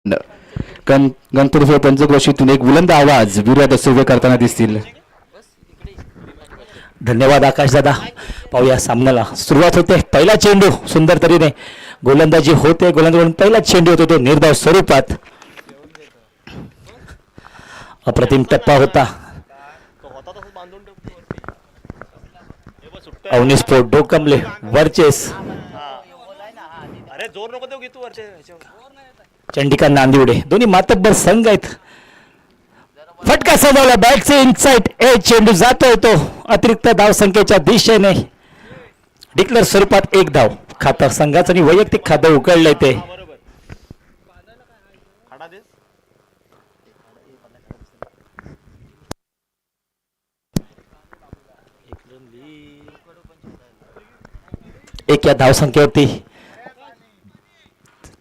गणपती पंचक्रोशीतून एक बुलंद आवाज विरोध सुरू करताना दिसतील. धन्यवाद आकाशदादा. पाहूया सामन्याला सुरुवात होते. पहिला चेंडू सुंदर तऱ्हेने गोलंदाजी होते. गोलंदाजीकडून पहिला चेंडू होतो तो निर्धाव स्वरूपात. अप्रतिम टप्पा होता. अवनीश पोट डोकमले वरचेस. चंडिका नांदिवडे दोन्ही मातब्बर संघ आहेत. फटका सजवला बॅटचे इनसाइड. ए चेंडू जातोय तो अतिरिक्त धाव संख्येच्या दिशेने. डिक्लेअर स्वरूपात एक धाव. खातं संघाचं आणि वैयक्तिक खातं उकळलंय ते. एक या धाव संख्येवरती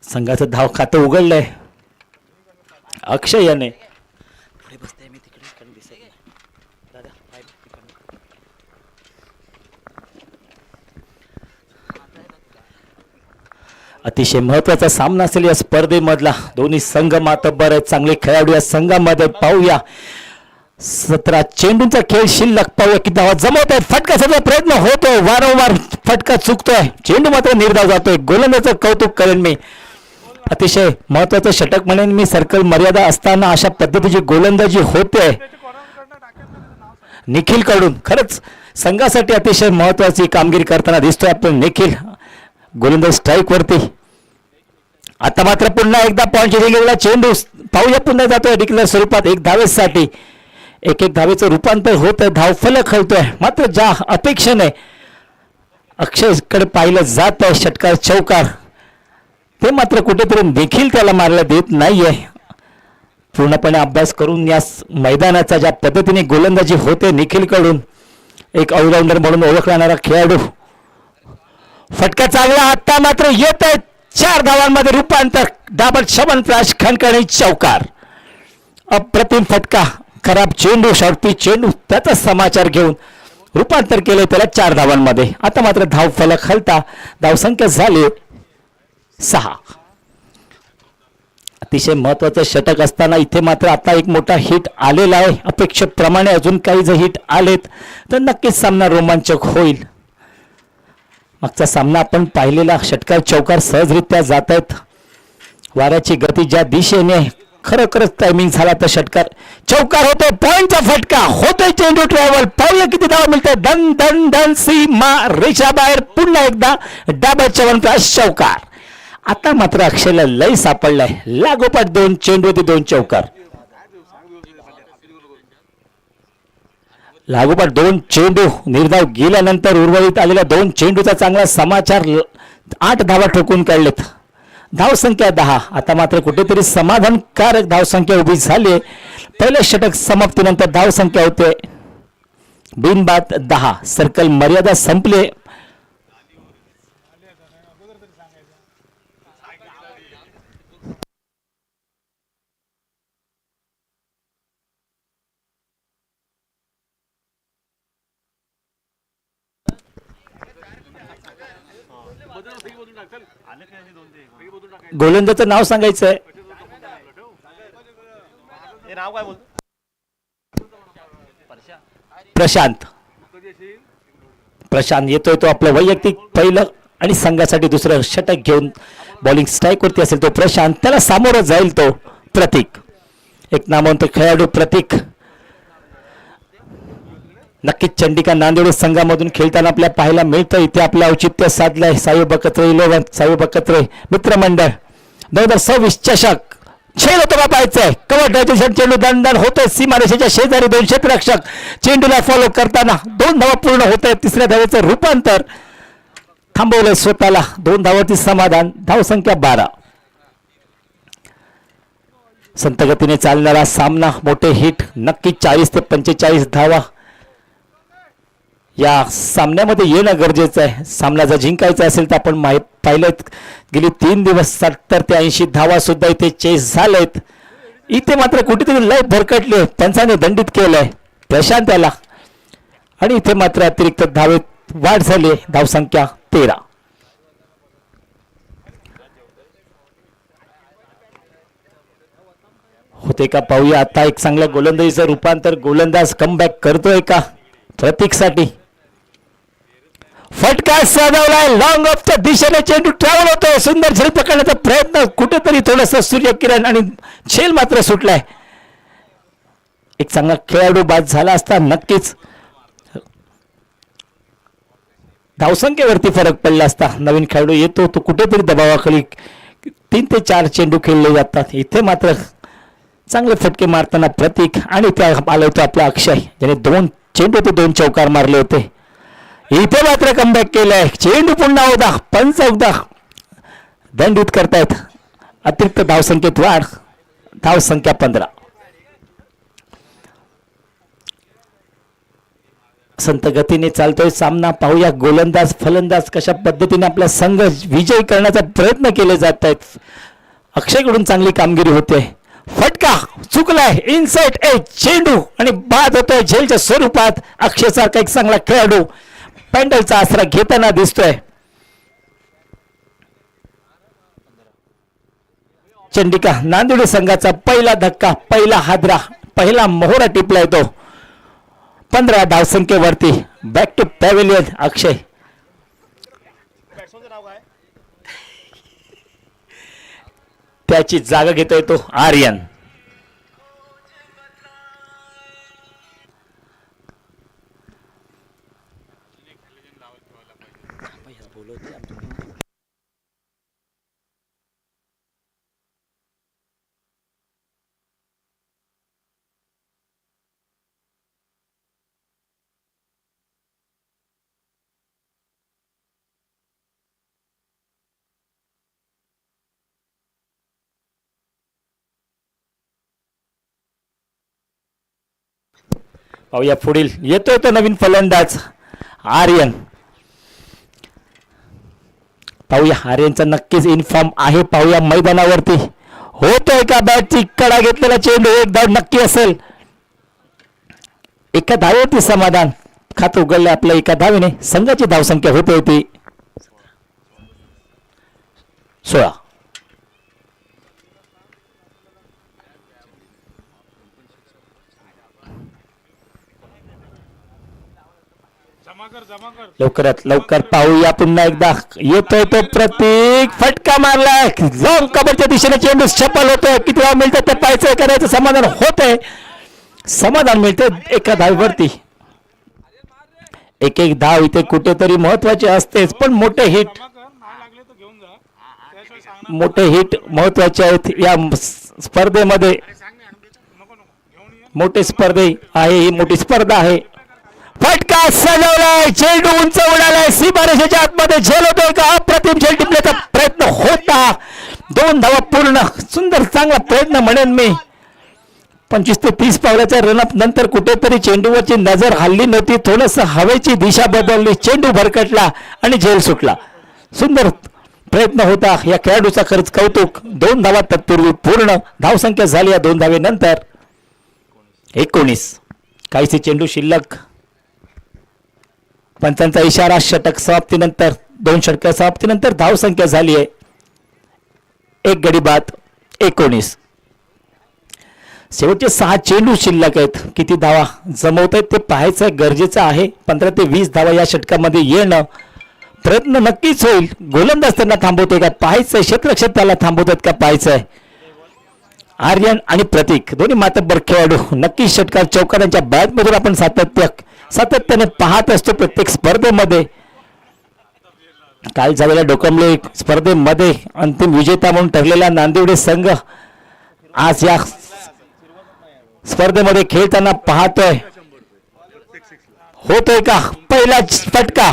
संघाचं धाव खातं उघडलंय. अक्षय याने अतिशय महत्वाचा सामना असेल या स्पर्धेमधला. दोन्ही संघ मातब्बर आहेत. चांगले खेळाडू या संघामध्ये. पाहूया 17 चेंडूंचा खेळ शिल्लक. पाहूया किती धावा जमवत आहेत. फटकाचा प्रयत्न होतोय. वारंवार फटका चुकतोय. चेंडू मात्र निर्धाव जातोय. गोलंदाजाचं कौतुक करेन मी. अतिशय महत्वाचं षटक म्हणेन मी. सर्कल मर्यादा असताना अशा पद्धतीची गोलंदाजी होते निखिल कडून. खरंच संघासाठी अतिशय महत्वाची कामगिरी करताना दिसतोय आपण निखिल. गोलंदाज स्ट्राईक वरती. आता मात्र पुन्हा एकदा पॉईंट गेलेला चेंडू पाहूया पुन्हा जातोय डिक्लेअर स्वरूपात एक धावेसाठी. एक धावेचं रूपांतर होत आहे. धाव फलक हलतोय. मात्र ज्या अपेक्षेने अक्षयकडे पाहिलं जात आहे षटकार चौकार ते मात्र कुठेतरी देखील त्याला मारला देत नाहीये. पूर्णपणे अभ्यास करून या मैदानाचा ज्या पद्धतीने गोलंदाजी होते निखिल कडून. एक ऑलराऊंडर म्हणून ओळखला जाणारा खेळाडू. फटका चांगला. आता मात्र येत आहे 4 धावांमध्ये रूपांतर. डाबल शमन फ्लॅश खणखणी चौकार. अप्रतिम फटका. खराब चेंडू शॉर्टी चेंडू त्याचा समाचार घेऊन रूपांतर केले त्याला 4 धावांमध्ये. आता मात्र धाव फलक हलता धावसंख्या झाली 6. अतिशय महत्वाचं षटक असताना इथे मात्र आता एक मोठा हिट आलेला आहे. अपेक्षेप्रमाणे अजून काही जर हिट आलेत तर नक्कीच सामना रोमांचक होईल. मागचा सामना आपण पाहिलेला षटकार चौकार सहजरित्या जात आहेत. वाऱ्याची गती ज्या दिशेने खरोखरच टायमिंग झाला तर षटकार चौकार होतोय. पॉइंटचा फटका होतोय. चेंडू ट्रॅव्हल. पाहूया किती धावा मिळते. धन धन धन सीमा रेषा बाहेर. पुन्हा एकदा डाबल चवन फ्लॅश चौकार. आता मात्र अक्षयला लय सापडलाय. लागोपाठ 2 चेंडू होते 2 चौकार. लागोपाठ 2 चेंडू निर्धाव गेल्यानंतर उर्वरित आलेल्या 2 चेंडूचा चांगला समाचार. 8 धावा ठोकून काढलेत. धावसंख्या 10. आता मात्र कुठेतरी समाधानकारक धावसंख्या उभी झाली. पहिले षटक समाप्तीनंतर धावसंख्या होते बिनबाद 10. सर्कल मर्यादा संपले. गोलंदाजाचं नाव सांगायचंय. प्रशांत. प्रशांत येतोय तो आपलं वैयक्तिक पहिलं आणि संघासाठी दुसरं षटक घेऊन बॉलिंग स्ट्राईक वरती असेल तो प्रशांत. त्याला सामोरं जाईल तो प्रतीक. एक नामवंत खेळाडू प्रतीक. नक्कीच चंडिका नांदेड संघामधून खेळताना आपल्याला पाहायला मिळतं. इथे आपलं औचित्य साधलंय साई बकत्रे 11 साई बकत्रे मित्रमंडळ 2026 चषक. खेळ होतो का पाहायचंय. कव्हर चेंडू दंडन होतोय सीमारेषेच्या शेजारी. 2 क्षेत्ररक्षक चेंडूला फॉलो करताना 2 धावा पूर्ण होत आहेत. 3ऱ्या धावेचं रूपांतर थांबवलंय स्वतःला. 2 धावांची समाधान. धावसंख्या 12. संत गतीने चालणारा सामना. मोठे हिट नक्की 40 ते 45 धावा या सामन्यामध्ये येणं गरजेचं आहे. सामना जर जिंकायचा असेल तर आपण पाहिलं गेली 3 दिवस 70 ते 80 धावा सुद्धा इथे चेस झालेत. इथे मात्र कुठेतरी लय भरकटले. पंचाने दंडित केलंय प्रशांत याला आणि इथे मात्र अतिरिक्त धावेत वाढ झाली. धावसंख्या 13. होते का पाहूया. आता एक चांगल्या गोलंदाजीचं रूपांतर गोलंदाज कमबॅक करतोय का प्रतीकसाठी. फटका साधवलाय, लॉंग ऑफच्या दिशेने चेंडू ट्रॅव्हल होतोय. सुंदर झेल पकडण्याचा प्रयत्न, कुठेतरी थोडस सूर्यकिरण आणि झेल मात्र सुटलाय. एक चांगला खेळाडू बाद झाला असता नक्कीच धावसंख्येवरती फरक पडला असता. नवीन खेळाडू येतो तो कुठेतरी दबावाखाली 3 ते 4 चेंडू खेळले जातात. इथे मात्र चांगले फटके मारताना प्रतीक आणि त्या आला होता आपला अक्षय, ज्याने 2 चेंडू ते 2 चौकार मारले होते. इथे मात्र कमबॅक केलंय. चेंडू पुन्हा होता, पंच एकदा दंडित करतायत. अतिरिक्त धावसंख्येत वाढ, धावसंख्या 15. संत गतीने चालतोय सामना. पाहूया गोलंदाज फलंदाज कशा पद्धतीने आपला संघ विजयी करण्याचा प्रयत्न केले जात आहेत. अक्षयकडून चांगली कामगिरी होते. फटका चुकलाय, इनसाइड एज चेंडू आणि बाद होतोय झेलच्या स्वरूपात. अक्षय सारखा एक चांगला खेळाडू पॅन्डलचा आसरा घेताना दिसतोय. चंडिका नांदुडे संघाचा पहिला धक्का, पहिला हादरा, पहिला मोहरा टिपलाय तो. 15 धावसंख्येवरती. बॅक टू पॅव्हिलियन अक्षय. त्याची जागा घेतोय तो आर्यन. पाहूया पुढील येतोय तो नवीन फलंदाज आर्यन. पाहूया आर्यनचा नक्कीच इन्फॉर्म आहे. पाहूया मैदानावरती होतोय का. बॅटची कडा घेतलेला चेंडू एक धाव नक्की असेल. एका धावेवरती समाधान खात उघडले आपल्या एका धावेने. संघाची धावसंख्या होते होती 16. लवकरात लवकर पाहूया पुन्हा एकदा. येतोय तो प्रतीक. फटका मारलाय, लॉंग कबरच्या दिशेने चेंडू सफल होतोय. किती धाव मिळतात ते पाहायचं, करायचं समाधान होतंय. समाधान मिळते एका धावेवरती. एक एक धाव इथे कुठेतरी महत्वाचे असतेच, पण मोठे हिट महत्वाचे आहेत या स्पर्धेमध्ये. मोठे स्पर्धे आहे, ही मोठी स्पर्धा आहे. फटका सजवलाय, चेंडू उंच उडालाय, सीमारेषेच्या आतमध्ये झेल होतोय का. अप्रतिम झेल टिपण्याचा प्रयत्न होता. 2 धावा पूर्ण. सुंदर चांगला प्रयत्न म्हणेन मी. 25 ते 30 पावलाच्या रनअप नंतर कुठेतरी चेंडूवरची नजर हल्ली नव्हती. थोडस हवेची दिशा बदलली, चेंडू भरकटला आणि झेल सुटला. सुंदर प्रयत्न होता या खेळाडूचा. खरंच कौतुक. 2 धावा तत्पूर्वी पूर्ण. धावसंख्या झाली या 2 धावेनंतर 19. काहीसे चेंडू शिल्लक. पंचांचा इशारा. षटक समाप्तीनंतर 2 षटक समाप्तीनंतर धावसंख्या झाली आहे 1 गडी बाद 19. शेवटचे 6 चेंडू शिल्लक आहेत. किती धावा जमवत आहेत ते पाहायचं गरजेचं आहे. 15 ते 20 धावा या षटकामध्ये येणं प्रयत्न नक्कीच होईल. गोलंदाज त्यांना थांबवतोय का पाहायचंय. क्षेत्ररक्षक त्याला थांबवतात का पाहायचंय. आर्यन आणि प्रतीक दोन्ही मातब्बर खेळाडू नक्कीच षटकार चौकारांच्या बॅटमधून आपण सातत्याने पाहत असतो प्रत्येक स्पर्धेमध्ये. काल झालेल्या डोकमले स्पर्धेमध्ये अंतिम विजेता म्हणून ठरलेला नांदिवडे संघ आज या स्पर्धेमध्ये खेळताना पाहतोय. होतोय का. पहिला फटका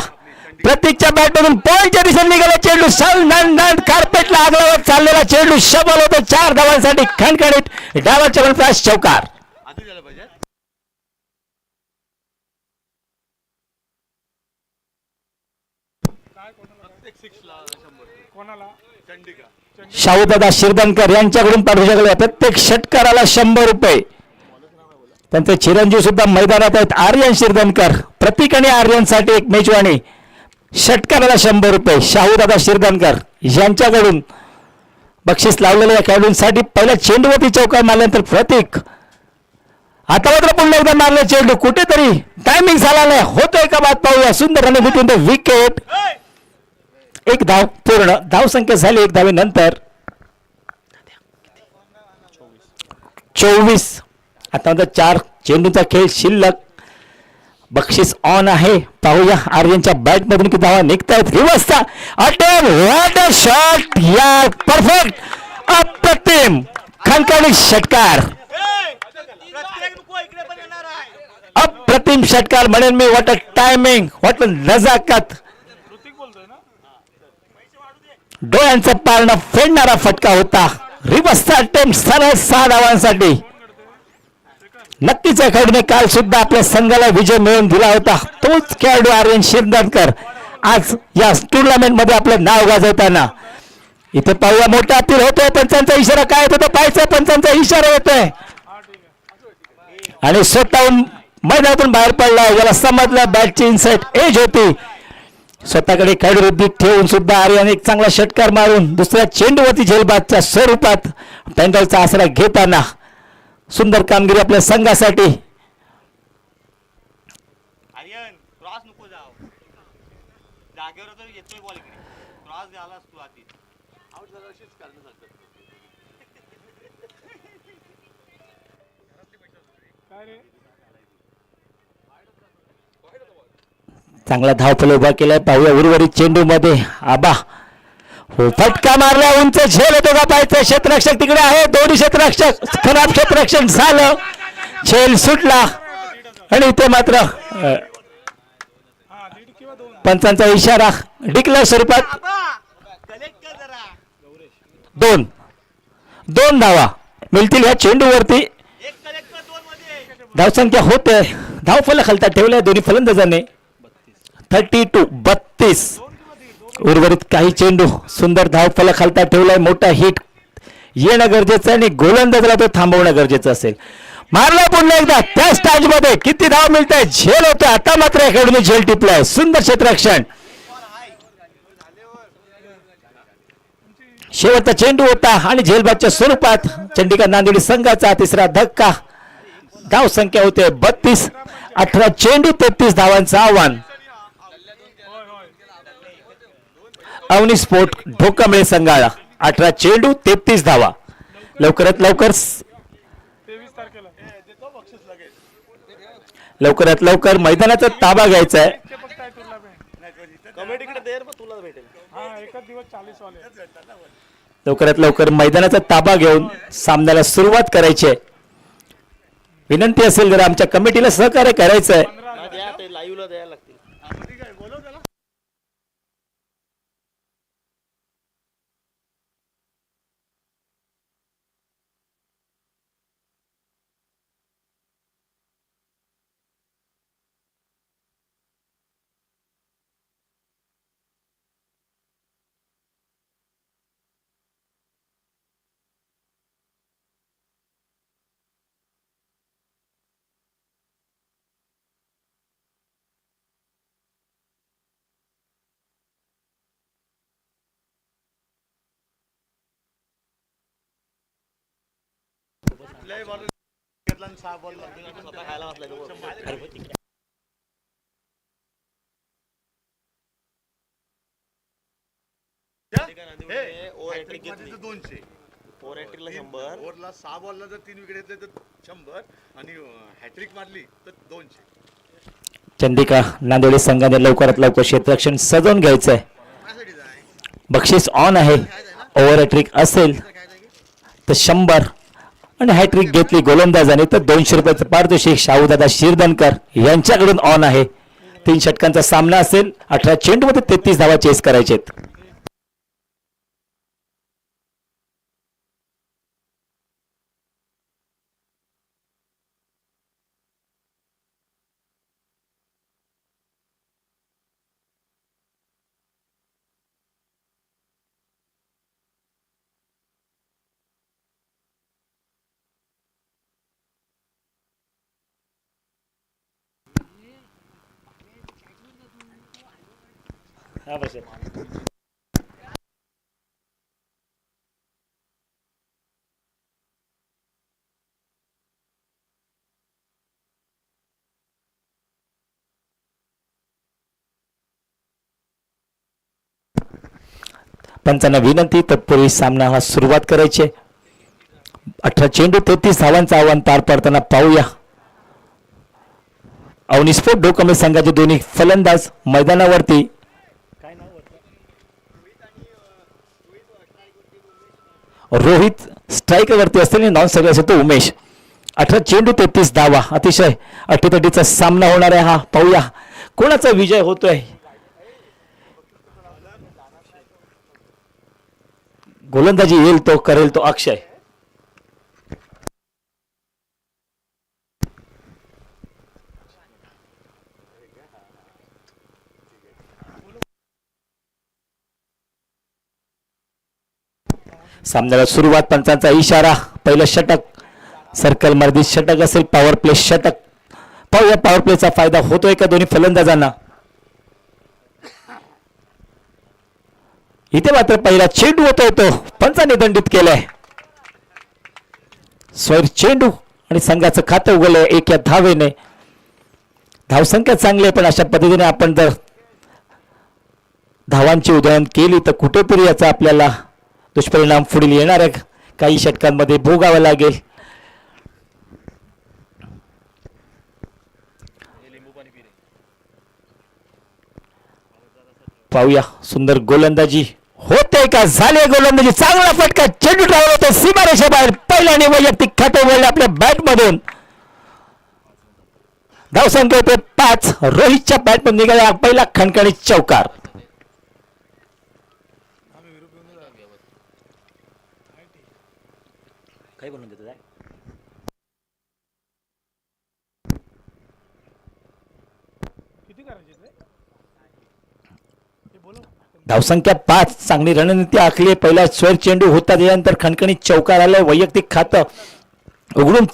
प्रतीकच्या बॅटमधून पॉईंटच्या दिशेने निघाला चेंडू. कार्पेटला आगळावर चाललेला चेंडू शबल होतो. 4 धावांसाठी खणखणीत डावाच्या बनप्रास चौकार. शाहूदादा शिरदनकर यांच्याकडून पाठवू प्रत्येक षटकाराला 100 रुपये. त्यांचे चिरंजीव सुद्धा मैदानात आहेत. आर्यन शिरदनकर. प्रतीक आणि आर्यनसाठी एक मेजवानी. षटकाराला 100 रुपये शाहूदादा शिरदनकर यांच्याकडून बक्षीस लावलेल्या या खेळाडूंसाठी पहिल्या चेंडूवरती चौकार मारल्यानंतर प्रतीक आता मात्र पुन्हा एकदा मारलं चेंडू कुठेतरी टायमिंग झाला नाही होतोय का बात पाहूया सुंदर अनुभूती विकेट एक धाव पूर्ण धाव संख्या झाली एक धावेनंतर 24 आता मात्र 4 चेंडूचा खेळ शिल्लक बक्षीस ऑन आहे पाहूया आर्यनच्या बॅट मधून किती धावा निघतायत रिवर्सचा अटेम्प्ट व्हॉट अ शॉट या परफेक्ट अप्रतिम खणखणीत षटकार अप्रतिम षटकार म्हणेन मी what a timing what a नजाकत डोळ्यांचं पारणं फेडणारा फटका होता रिवर्सचा अटेम्प्ट सरळ 6 धावांसाठी नक्कीच या खेळाडूने काल सुद्धा आपल्या संघाला विजय मिळवून दिला होता तोच खेळाडू आर्यन शिरदनकर आज या टुर्नामेंट मध्ये आपलं नाव गाजवताना इथे पाहूया मोठा अपील होतोय पंचांचा इशारा काय येतो पाहायचा पंचांचा इशारा येतोय आणि स्वतःहून मैदानातून बाहेर पडला याला समजलं बॅटची इनसाइड एज होती स्वतःकडे खेळाडू वृद्धी ठेवून सुद्धा आर्यन एक चांगला षटकार मारून दुसऱ्या चेंडूवरती झेलबादच्या स्वरूपात पेंडलचा आसरा घेताना सुंदर कामगिरी आपल्या संघासाठी आर्यन क्रॉस नको जाव जागेवर तर येतोय बॉल इकडे क्रॉस झालास तू आधी आउट झाला अशीच कारण सांगतात चांगला धावफल उभा केलाय पाहूया उर्वरित चेंडू मध्ये आबा हो फटका मारला उंच झेल होतो का पाहायचं क्षेत्ररक्षक तिकडे आहे दोन्ही क्षेत्ररक्षक खराब क्षेत्ररक्षण झालं झेल सुटला आणि इथे मात्र पंचांचा इशारा डिक्लेअर स्वरूपात कलेक्ट कर जरा दोन धावा मिळतील ह्या चेंडूवरती एक कलेक्ट कर 2 मध्ये धावसंख्या होते धावफल खालता ठेवल्या दोन्ही फलंदाजांनी 32 उर्वरित काही चेंडू सुंदर धावफल खालता ठेवलाय मोठा हिट येणं गरजेचं आहे आणि गोलंदाजाला तो थांबवणं गरजेचं असेल मारला पुन्हा एकदा त्या स्टाज मध्ये किती धाव मिळत आहे झेल होते आता मात्र एकडून झेल टिपलाय सुंदर क्षेत्ररक्षण शेवटचा चेंडू होता आणि झेलबादच्या स्वरूपात चंडिका नांदेड संघाचा तिसरा धक्का धाव संख्या होते 32 18 चेंडू 33 धावांचं आव्हान अवनी स्पोर्ट ढोकांबळे संघाला 18 चेंडू 33 धावा लवकरात लवकर मैदानाचा ताबा घ्यायचा आहे कमेटीकडे देर पण तुला भेटेल हां एकच दिवस 40 वाले लवकरात लवकर मैदानाचा ताबा घेऊन सामन्याला सुरुवात करायची आहे विनंती असेल जर आमच्या कमिटीला सहकार्य करायचं आहे द्या ते लाईव्हला द्यायला लागतील घेतला 6 बॉल स्वतः खायला बसलाय ओव्हर हॅट्रिक घेतली 200 ओव्हर हॅट्रिकला 100 ओव्हरला 6 बॉलला जर 3 विकेट घेतले तर 100 आणि हॅट्रिक मारली तर 200 चंडिका नांदेड संघाने लवकरात लवकर क्षेत्ररक्षण सजवून घ्यायचंय बक्षीस ऑन आहे ओव्हर हॅट्रिक असेल तर 100 आणि हॅट्रिक घेतली गोलंदाजाने तर 200 रुपयाचं पारितोषिक शाहूदादा शिरदनकर यांच्याकडून ऑन आहे 3 षटकांचा सामना असेल 18 चेंडूमध्ये 33 धावा चेस करायचेत पंचांना विनंती तत्पूर्वी सामना हा सुरुवात करायची आहे. 18 चेंडू 33 धावांचं आव्हान पार पडताना पाहूया. अवनिस्फोट डोकमे संघाचे दोन्ही फलंदाज मैदानावरती. रोहित स्ट्राईकवरती असताना नॉन स्ट्राईक असेल तो उमेश. 18 चेंडू 33 धावा. अतिशय अटीतटीचा सामना होणार आहे हा. पाहूया कोणाचा विजय होतोय. गोलंदाजी येईल तो करेल तो अक्षय. सामन्याला सुरुवात. पंचांचा इशारा. पहिलं षटक सर्कल मर्दी षटक असेल. पॉवर प्ले षटक. पाहूया पॉवर प्लेचा फायदा होतोय का दोन्ही फलंदाजांना. इथे मात्र पहिला चेंडू होतोय तो पंचाने दंडित केलाय. स्वैर चेंडू आणि संघाचं खातं उघडलंय 1 या धावेने. धावसंख्या चांगली आहे पण अशा पद्धतीने आपण जर धावांची उधळण केली तर कुठेतरी याचा आपल्याला दुष्परिणाम पुढील येणाऱ्या काही षटकांमध्ये भोगावा लागेल. पाहूया सुंदर गोलंदाजी होते का. झाले गोलंदाजी. चांगला फटका. चेंडू ड्रायव्हर होतो सीमारेषा बाहेर. पहिल्याने वैयक्तिक खाते उघडले आपल्या बॅट मधून. धावसंख्या होते 5. रोहितच्या बॅट मधून निघाला पहिला खणखणीत चौकार. काय बोलून देतो धावसंख्या 5. चांगली रणनीती आखली. पहिला स्वर चेंडू होता त्यानंतर खणखणीत चौकार आलाय. वैयक्तिक खातं उघडून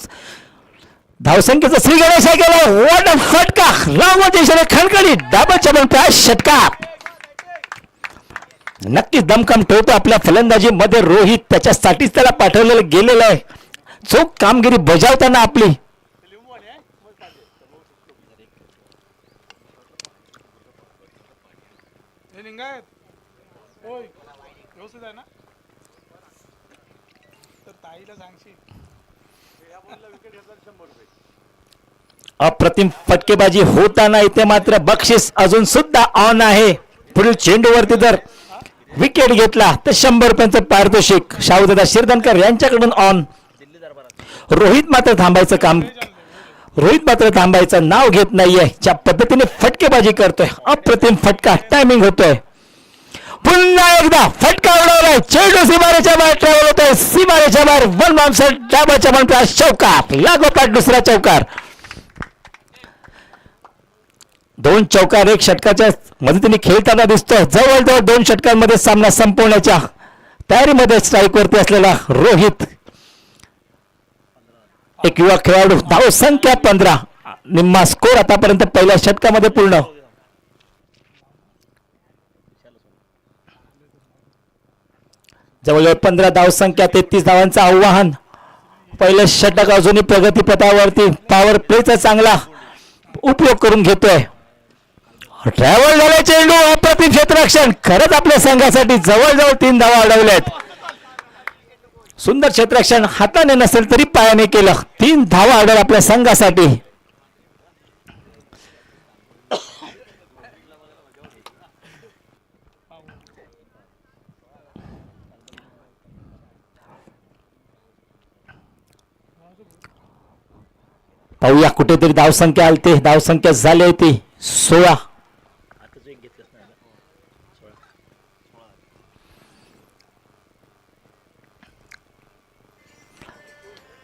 धावसंख्येचा श्री गणेश गेला. वॉट अ फटका. खणखणीत डाबाच्या बनप्राय षटकार. नक्कीच दमखम ठेवतो आपल्या फलंदाजी मध्ये रोहित. त्याच्यासाठीच त्याला पाठवलेलं गेलेलं आहे. चोख कामगिरी बजावताना आपली अप्रतिम फटकेबाजी होताना इथे मात्र बक्षीस अजून सुद्धा ऑन आहे. पुढील चेंडूवरती जर विकेट घेतला तर 100 रुपयांचं पारितोषिक शाहूदादा शिरदनकर यांच्याकडून ऑन. रोहित मात्र थांबायचं नाव घेत नाहीये. ज्या पद्धतीने फटकेबाजी करतोय अप्रतिम फटका. टायमिंग होतोय. पुन्हा एकदा फटका उडवलाय. चेंडू सीमारेच्या बाहेर ट्रॅव्हल होतोय. सीमारेच्या बाहेर वन बाउन्सर डाबाच्या बनप्राय चौकार. लागोपाठ दुसरा चौकार. 2 चौकार 1 षटकाच्या मदतीने खेळताना दिसतो. जवळजवळ 2 षटकांमध्ये सामना संपवण्याच्या तयारीमध्ये स्ट्राईक वरती असलेला रोहित. एक युवा खेळाडू. धाव संख्या 15. निम्मा स्कोर आतापर्यंत पहिल्या षटकामध्ये पूर्ण. जवळजवळ 15 धाव संख्या 33 धावांचं आव्हान. पहिलं षटक अजूनही प्रगतीपथावरती. पॉवर प्लेचा चांगला उपयोग करून घेतोय. ट्रॅव्हल झाले चेंडू. अप्रतिम क्षेत्ररक्षण. खरंच आपल्या संघासाठी जवळजवळ 3 धावा अडवल्यात. सुंदर क्षेत्ररक्षण. हाताने नसेल तरी पायाने केलं. 3 धावा अडवल्या आपल्या संघासाठी. पाहूया कुठेतरी धावसंख्या आलते. धावसंख्या झाली होती 16.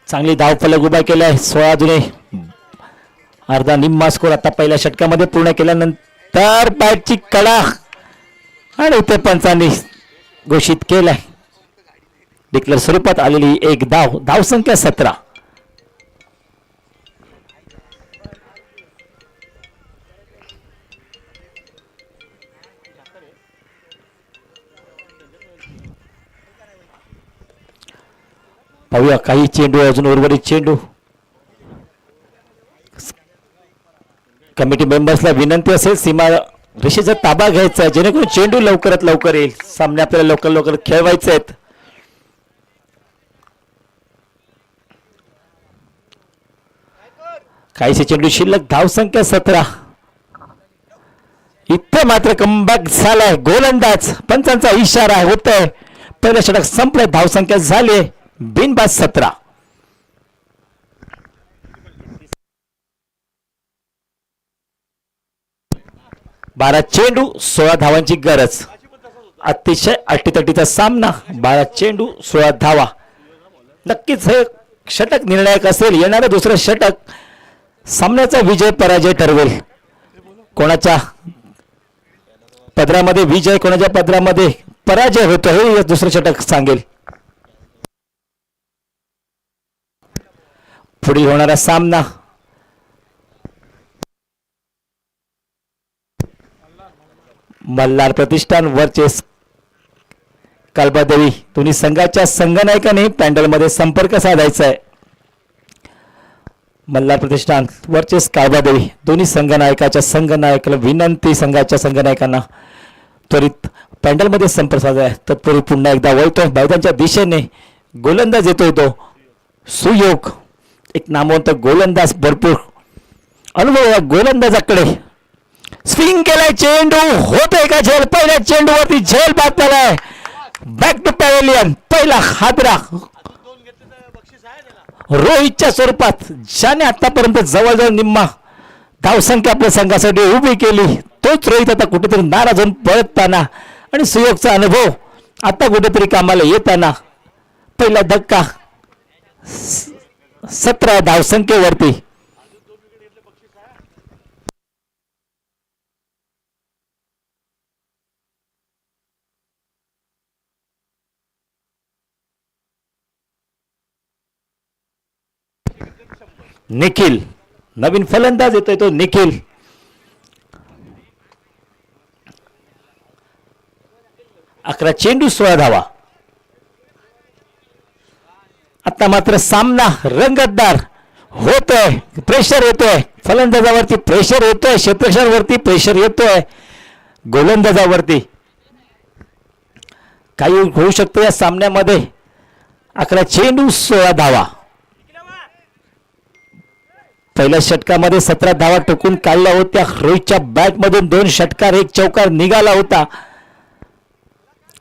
चांगली धावफलक उभा केलाय. 16 जुने अर्धा निम्मा स्कोर आता पहिल्या षटकामध्ये पूर्ण केल्यानंतर बॅटची कडा आणि इथे पंचांनी घोषित केलाय. डिक्लेअर स्वरूपात आलेली 1 धाव. धावसंख्या 17. पाहूया काही चेंडू अजून उर्वरित चेंडू. कमिटी मेंबर्सला विनंती असेल सीमा रेषेचा ताबा घ्यायचा आहे जेणेकरून चेंडू लवकरात लवकर येईल. सामने आपल्याला लवकर लवकर खेळवायचे आहेत. काहीसे चेंडू शिल्लक, धावसंख्या 17. इथे मात्र कमबॅक झालाय गोलंदाज, पंचांचा इशारा होतोय. पहिलं षटक संपलंय, धावसंख्या झाली बिनबाद 17. 12 चेंडू 16 धावांची गरज. अतिशय अटीतटीचा सामना. 12 चेंडू 16 धावा. नक्कीच हे षटक निर्णायक असेल. येणारं दुसरं षटक सामन्याचा विजय पराजय ठरवेल. कोणाच्या पदरामध्ये विजय, कोणाच्या पदरामध्ये पराजय होतो हे दुसरं षटक सांगेल. पुढील होणारा सामना मल्हार प्रतिष्ठान वर्सेस कालबादेवी. दोन्ही संघाच्या संघनायकाने पॅन्डलमध्ये संपर्क साधायचा आहे. मल्हार प्रतिष्ठान वर्सेस कालबादेवी. दोन्ही संघनायकाच्या संघनायकाला विनंती, संघाच्या संघनायकांना त्वरित पॅन्डलमध्ये संपर्क साधाय. तत्पूर्वी पुन्हा एकदा वळतोय मैदानाच्या दिशेने गोलंदाज येतोय तो सुयोग. एक नामवंत गोलंदाज, भरपूर अनुभव या गोलंदाजाकडे. स्विंग केलाय, चेंडू होतोय का झेल? पहिल्या चेंडूवरती झेल बाद झालाय. Back to pavilion. पहिला हादरा रोहितच्या स्वरूपात, ज्याने आतापर्यंत जवळजवळ निम्मा धावसंख्या आपल्या संघासाठी उभी केली. तोच रोहित आता कुठेतरी नाराज होऊन पळताना आणि सुयोगचा अनुभव आता कुठेतरी कामाला येताना. पहिला धक्का 17 धावसंख्येवरती. निखिल, नवीन फलंदाज येतोय तो निखिल. अकरा चेंडू 16 धावा. आता मात्र सामना रंगतदार होतोय. प्रेशर येतोय फलंदाजावरती, प्रेशर येतोय क्षेत्ररक्षणावरती, प्रेशर येतोय गोलंदाजावरती. काही होऊ शकतं या सामन्यामध्ये. 11 चेंडू 16 धावा. पहिल्या षटकामध्ये 17 धावा टोकून काढल्या होत्या. रोहितच्या बॅटमधून 2 षटकार 1 चौकार निघाला होता.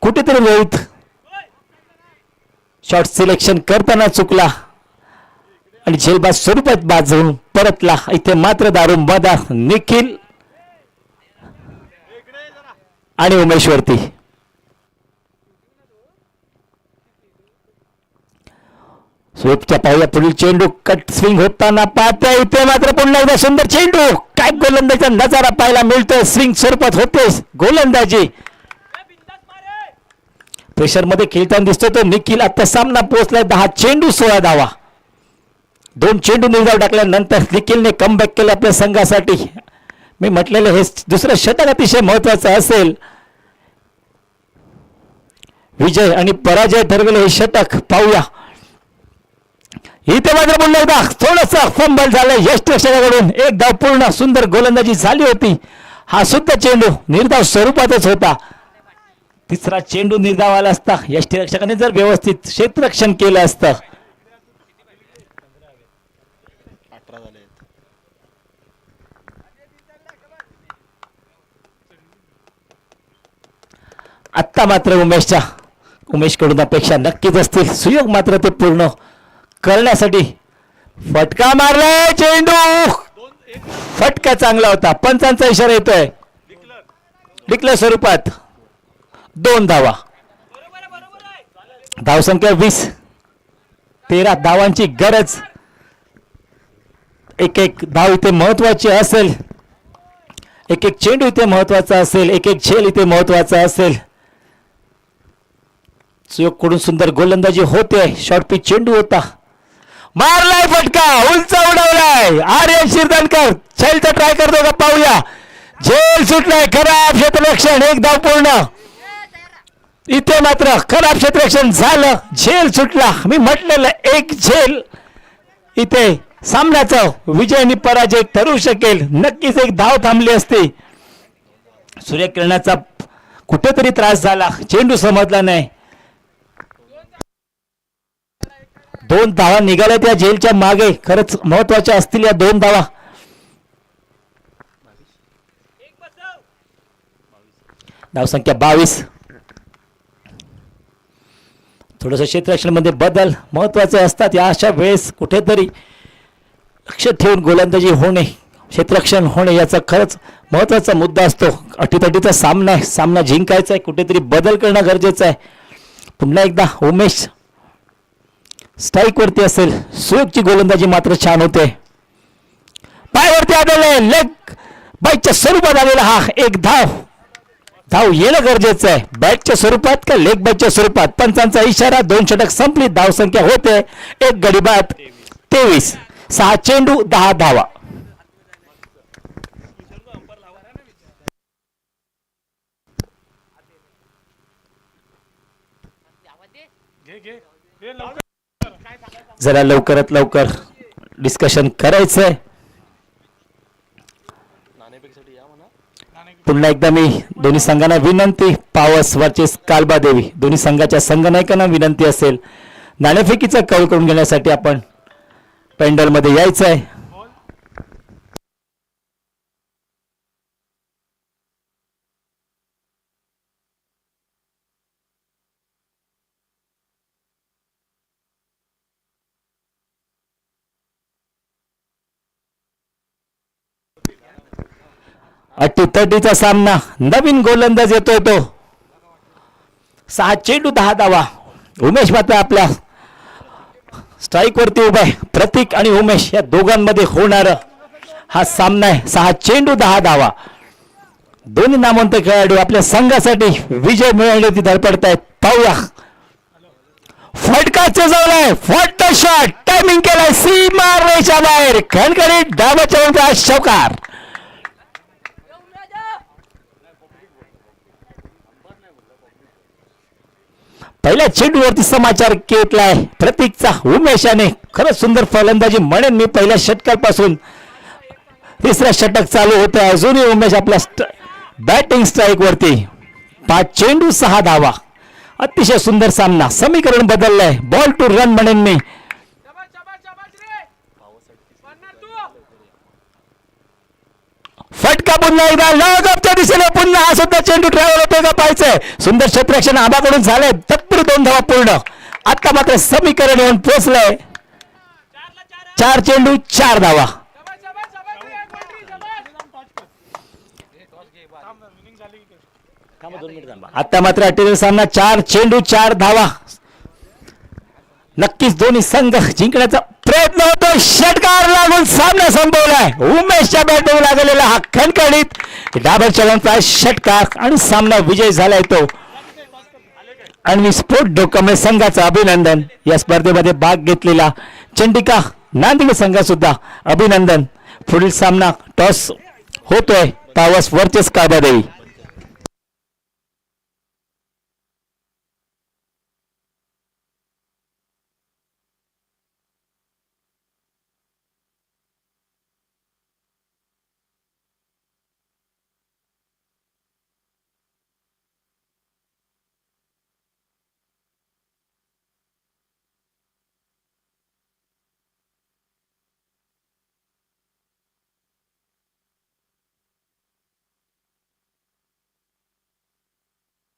कुठेतरी रोहित शॉट सिलेक्शन करताना चुकला आणि झेलबाद स्वरूपात बाजून परतला. इथे मात्र दारुमदार निखिल आणि उमेशवरती. स्वीपच्या पाहूया पुढील चेंडू. कट स्विंग होताना पाहता. इथे मात्र पुन्हा एकदा सुंदर चेंडू. काय गोलंदाजीचा नजारा पाहायला मिळतोय. स्विंग स्वरूपात होते गोलंदाजी. प्रेशर मध्ये खेळताना दिसतोय तो निखिल. आता सामना पोहोचलाय 10 चेंडू 16 धावा. 2 चेंडू निर्धाव टाकल्यानंतर निखिलने कमबॅक केलं आपल्या संघासाठी. मी म्हटलेलं हे दुसरं षटक अतिशय महत्वाचं असेल. विजय आणि पराजय ठरवेल हे षटक. पाहूया. इथे मात्र पुन्हा एकदा थोडंसं फंबल झालं यष्टिरक्षकाकडून. एक धाव पूर्ण. सुंदर गोलंदाजी झाली होती. हा सुद्धा चेंडू निर्धाव स्वरूपातच होता. तिसरा चेंडू निर्धाव आला असता यष्टिरक्षकाने जर व्यवस्थित क्षेत्ररक्षण केलं असतं. आत्ता मात्र उमेशकडून अपेक्षा नक्कीच असतील. सुयोग मात्र ते पूर्ण करण्यासाठी फटका मारलाय. चेंडू फटका चांगला होता. पंचांचा इशारा येतोय डिक्लेअर स्वरूपात. 2 धावा. धावसंख्या 20. 13 धावांची गरज. एक धाव इथे महत्वाची असेल. एक चेंडू इथे महत्वाचा असेल. एक झेल इथे महत्वाचा असेल. सुयोगकडून सुंदर गोलंदाजी होते. शॉर्ट पिच चेंडू होता. मारलाय फटका. उंच उडवलाय. आर्यन शिरदनकर झेलचा ट्राय करतो का पाहूया. झेल सुटलाय. खराब क्षेत्ररक्षण. 1 धाव पूर्ण. इथे मात्र खराब क्षेत्ररक्षण झालं. झेल सुटला. मी म्हटलेलं 1 झेल इथे सामन्याचा विजय आणि पराजय ठरू शकेल. नक्कीच 1 धाव थांबली असती. सूर्यकिरणाचा कुठेतरी त्रास झाला, चेंडू समजला नाही. 2 धावा निघाल्या त्या झेलच्या मागे. खरंच महत्वाच्या असतील या 2 धावा. धावसंख्या 22. थोडस क्षेत्ररक्षण मध्ये बदल महत्वाचे असतात. या अशा वेळेस कुठेतरी लक्ष ठेवून गोलंदाजी होणे, क्षेत्ररक्षण होणे याचा खरंच महत्वाचा मुद्दा असतो. अटीतटीचा सामना आहे, सामना जिंकायचा आहे, कुठेतरी बदल करणं गरजेचं आहे. पुन्हा एकदा उमेश स्ट्राईक वरती असेल. सुयोगची गोलंदाजी मात्र छान होते. पायावरती आलेले लेग बाईच्या स्वरूपात आलेला हा एक धाव येणं गरजेचं आहे. बॅटच्या स्वरूपात का लेग बॅटच्या स्वरूपात. पंचांचा इशारा. 2 षटक संपली. धावसंख्या होते 1 गडी बाद 23. 6 चेंडू 10 धावा. जरा लवकरात लवकर डिस्कशन करायचंय. पुन्हा एकदा मी दोन्ही संघांना विनंती, पावस वर्सेस कालबा देवी दोन्ही संघाच्या संघनायकांना विनंती असेल, नाणेफेकीचा कौल करून घेण्यासाठी आपण पेंडल मध्ये यायचं आहे. अटीतटीचा सामना. नवीन गोलंदाज येतोय तो. 6 चेंडू 10 धावा. उमेश मात्र आपल्या स्ट्राईक वरती उभा आहे. प्रतीक आणि उमेश या दोघांमध्ये होणार हा सामना आहे. 6 चेंडू 10 धावा. दोन्ही नामवंत खेळाडू आपल्या संघासाठी विजय मिळवण्याची धडपडत आहेत. पाहूया. फटका चेजवलाय. फट शॉट टायमिंग केलाय. सीमा रेषा बाहेर. खणखणीत धावाच्या शौकार. पहिल्या चेंडूवरती समाचार घेतलाय प्रतीकचा. उमेशाने खरंच सुंदर फलंदाजी म्हणेन मी. पहिल्या षटकापासून 3रा षटक चालू होतं. अजूनही उमेश आपल्या बॅटिंग स्ट्राईक वरती. 5 चेंडू 6 धावा. अतिशय सुंदर सामना. समीकरण बदललंय. बॉल टू रन म्हणेन मी. फटका पुन्हा एकदा लॉगअपच्या दिशेने. पुन्हा हा सुद्धा चेंडू ट्रॅव्हल होतोय का पाहायचंय. सुंदर क्षेत्ररक्षण आबाकडून झालंय. तत्पर 2 धावा पूर्ण. आता मात्र समीकरण येऊन पोहोचलंय. 4 चेंडू 4 धावा. आता मात्र अटीतटीचा सामना. 4 चेंडू 4 धावा. नक्कीच दोन्ही संघ जिंकण्याचा प्रयत्न होतो. षटकार लागून सामना संपवलाय. उमेशच्या बॅटवर लागलेला हा खणखणीत डाबर चलनचा षटकार आणि सामना विजय झालाय तो. आणि स्पोर्ट डोकमे संघाचं अभिनंदन. या स्पर्धेमध्ये भाग घेतलेला चंडिका नांदेड संघ सुद्धा अभिनंदन. पुढील सामना टॉस होतोय पावस वर्सेस काळबादेवी.